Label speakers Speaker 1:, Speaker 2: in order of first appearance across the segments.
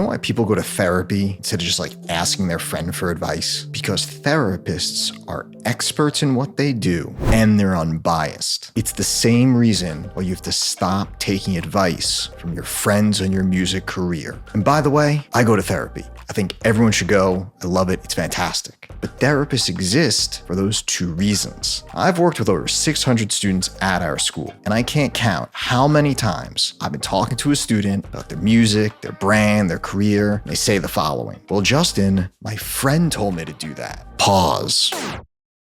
Speaker 1: know why people go to therapy instead of just like asking their friend for advice? Because therapists are experts in what they do and they're unbiased. It's the same reason why you have to stop taking advice from your friends on your music career. And by the way, I go to therapy. I think everyone should go. I love it. It's fantastic. But therapists exist for those two reasons. I've worked with over 600 students at our school, and I can't count how many times I've been talking to a student about their music, their brand, their career, and they say the following: "Well, Justin, my friend told me to do that." Pause.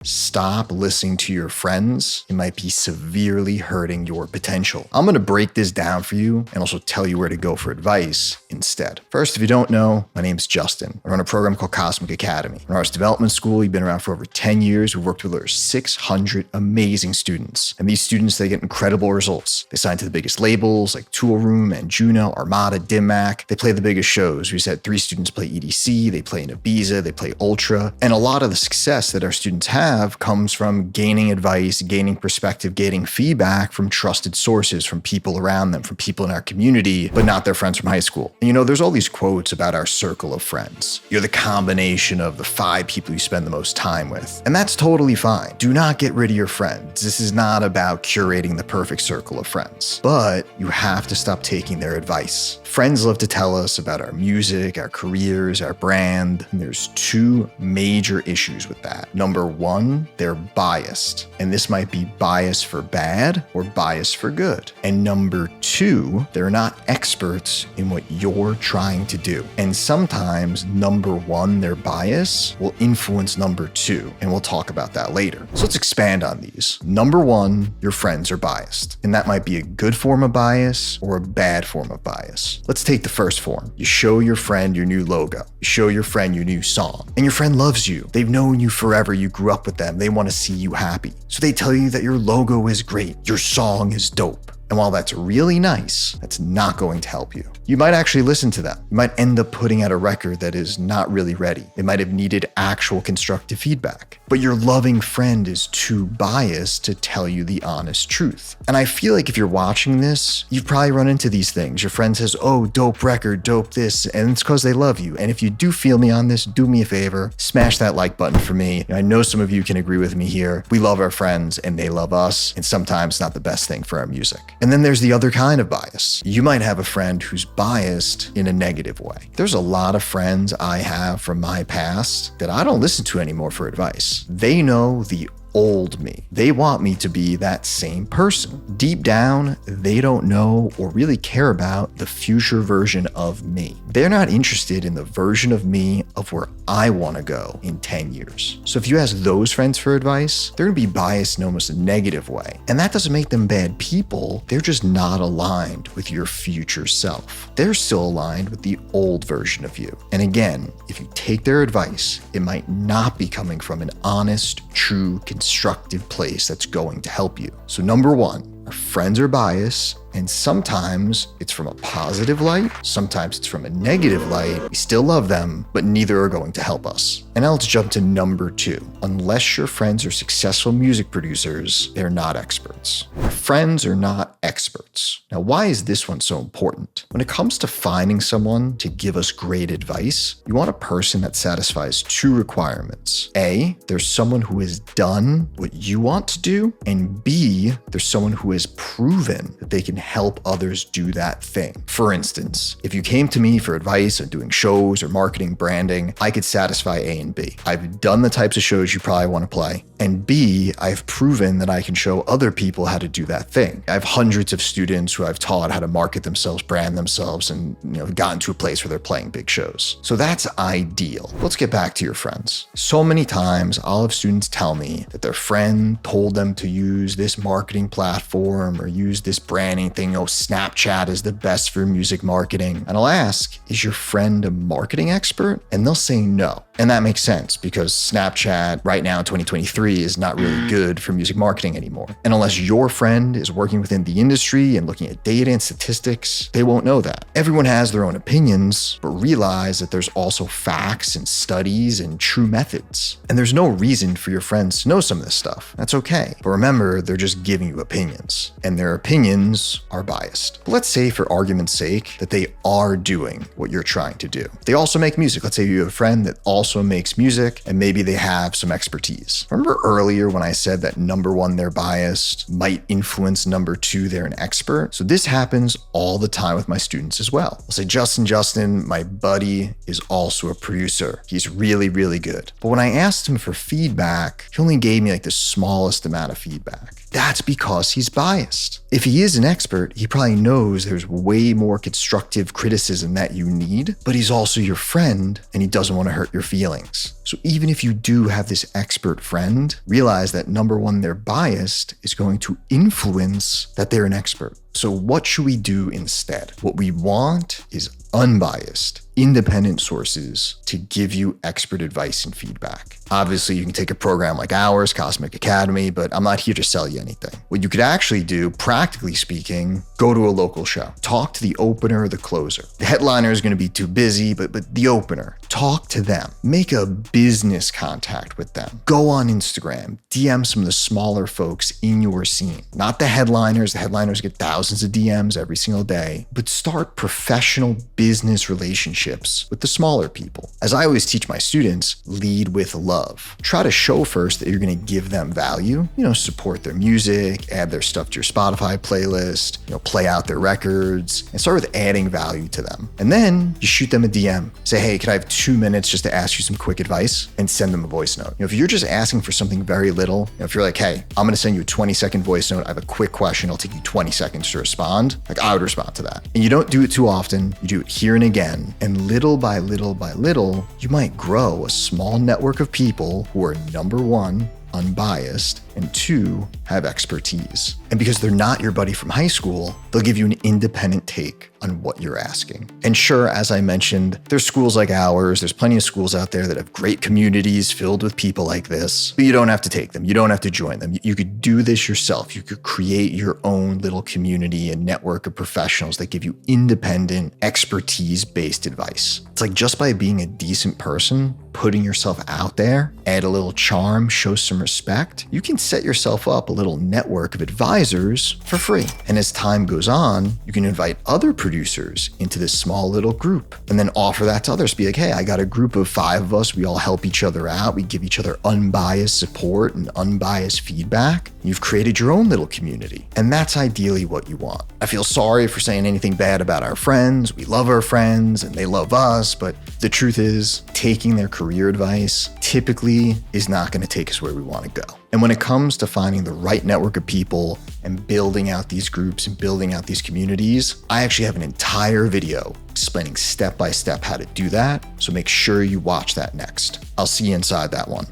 Speaker 1: Stop listening to your friends. It might be severely hurting your potential. I'm going to break this down for you and also tell you where to go for advice instead. First, if you don't know, my name's Justin. I run a program called Cosmic Academy. In Artist Development School, we've been around for over 10 years. We've worked with over 600 amazing students. And these students, they get incredible results. They sign to the biggest labels like Toolroom, Anjuna, Armada, Dim-Mak. They play the biggest shows. We just had 3 students play EDC. They play in Ibiza. They play Ultra. And a lot of the success that our students have comes from gaining advice, gaining perspective, gaining feedback from trusted sources, from people around them, from people in our community, but not their friends from high school. And there's all these quotes about our circle of friends. You're the combination of the 5 people you spend the most time with. And that's totally fine. Do not get rid of your friends. This is not about curating the perfect circle of friends, but you have to stop taking their advice. Friends love to tell us about our music, our careers, our brand. And there's 2 major issues with that. Number 1, they're biased. And this might be bias for bad or bias for good. And number 2, they're not experts in what you're trying to do. And sometimes number 1, their bias will influence number 2. And we'll talk about that later. So let's expand on these. Number 1, your friends are biased. And that might be a good form of bias or a bad form of bias. Let's take the first form. You show your friend your new logo. You show your friend your new song. And your friend loves you. They've known you forever. You grew up with them. They want to see you happy. So they tell you that your logo is great. Your song is dope. And while that's really nice, that's not going to help you. You might actually listen to them. You might end up putting out a record that is not really ready. It might have needed actual constructive feedback. But your loving friend is too biased to tell you the honest truth. And I feel like if you're watching this, you've probably run into these things. Your friend says, "Oh, dope record, dope this," and it's because they love you. And if you do feel me on this, do me a favor, smash that like button for me. I know some of you can agree with me here. We love our friends and they love us, and sometimes it's not the best thing for our music. And then there's the other kind of bias. You might have a friend who's biased in a negative way. There's a lot of friends I have from my past that I don't listen to anymore for advice. They know the old me. They want me to be that same person. Deep down, they don't know or really care about the future version of me. They're not interested in the version of me of where I want to go in 10 years. So if you ask those friends for advice, they're going to be biased in almost a negative way. And that doesn't make them bad people. They're just not aligned with your future self. They're still aligned with the old version of you. And again, if you take their advice, it might not be coming from an honest, true, constructive place that's going to help you. So number 1, our friends are biased, and sometimes it's from a positive light, sometimes it's from a negative light. We still love them, but neither are going to help us. And now let's jump to number 2. Unless your friends are successful music producers, they're not experts. Our friends are not experts. Now, why is this one so important? When it comes to finding someone to give us great advice, you want a person that satisfies 2 requirements. A, there's someone who has done what you want to do, and B, there's someone who has proven that they can help others do that thing. For instance, if you came to me for advice on doing shows or marketing, branding, I could satisfy A and B. I've done the types of shows you probably want to play. And B, I've proven that I can show other people how to do that thing. I have hundreds of students who I've taught how to market themselves, brand themselves, and gotten to a place where they're playing big shows. So that's ideal. Let's get back to your friends. So many times I'll have students tell me that their friend told them to use this marketing platform or use this branding thing. Snapchat is the best for music marketing. And I'll ask, is your friend a marketing expert? And they'll say no. And that makes sense because Snapchat right now in 2023 is not really good for music marketing anymore. And unless your friend is working within the industry and looking at data and statistics, they won't know that. Everyone has their own opinions, but realize that there's also facts and studies and true methods. And there's no reason for your friends to know some of this stuff. That's okay. But remember, they're just giving you opinions. And their opinions students are biased. But let's say, for argument's sake, that they are doing what you're trying to do. They also make music. Let's say you have a friend that also makes music and maybe they have some expertise. Remember earlier when I said that number one, they're biased, might influence number two, they're an expert? So this happens all the time with my students as well. I'll say, Justin, my buddy is also a producer. He's really, really good. But when I asked him for feedback, he only gave me like the smallest amount of feedback. That's because he's biased. If he is an expert, he probably knows there's way more constructive criticism that you need, but he's also your friend and he doesn't want to hurt your feelings. So even if you do have this expert friend, realize that number one, they're biased is going to influence that they're an expert. So what should we do instead? What we want is unbiased, independent sources to give you expert advice and feedback. Obviously, you can take a program like ours, Cosmic Academy, but I'm not here to sell you anything. What you could actually do, practically speaking, go to a local show. Talk to the opener or the closer. The headliner is going to be too busy, but the opener, talk to them. Make a business contact with them. Go on Instagram, DM some of the smaller folks in your scene. Not the headliners. The headliners get thousands of DMs every single day, but start professional business relationships with the smaller people. As I always teach my students, lead with love. Try to show first that you're going to give them value, support their music, add their stuff to your Spotify playlist, play out their records, and start with adding value to them. And then you shoot them a DM. Say, hey, can I have 2 minutes just to ask you some quick advice? And send them a voice note. If you're just asking for something very little, if you're like, hey, I'm going to send you a 20-second voice note. I have a quick question. It'll take you 20 seconds to respond. I would respond to that. And you don't do it too often. You do it here and again. And little by little by little, you might grow a small network of people who are number one, unbiased, and two, have expertise. And because they're not your buddy from high school, they'll give you an independent take on what you're asking. And sure, as I mentioned, there's schools like ours, there's plenty of schools out there that have great communities filled with people like this, but you don't have to take them. You don't have to join them. You could do this yourself. You could create your own little community and network of professionals that give you independent, expertise-based advice. It's like just by being a decent person, putting yourself out there, add a little charm, show some respect, you can set yourself up a little network of advisors for free. And as time goes on, you can invite other producers into this small little group and then offer that to others. Be like, hey, I got a group of 5 of us. We all help each other out. We give each other unbiased support and unbiased feedback. You've created your own little community. And that's ideally what you want. I feel sorry for saying anything bad about our friends. We love our friends and they love us, but the truth is, taking their career advice typically is not going to take us where we want to go. And when it comes to finding the right network of people and building out these groups and building out these communities, I actually have an entire video explaining step by step how to do that. So make sure you watch that next. I'll see you inside that one.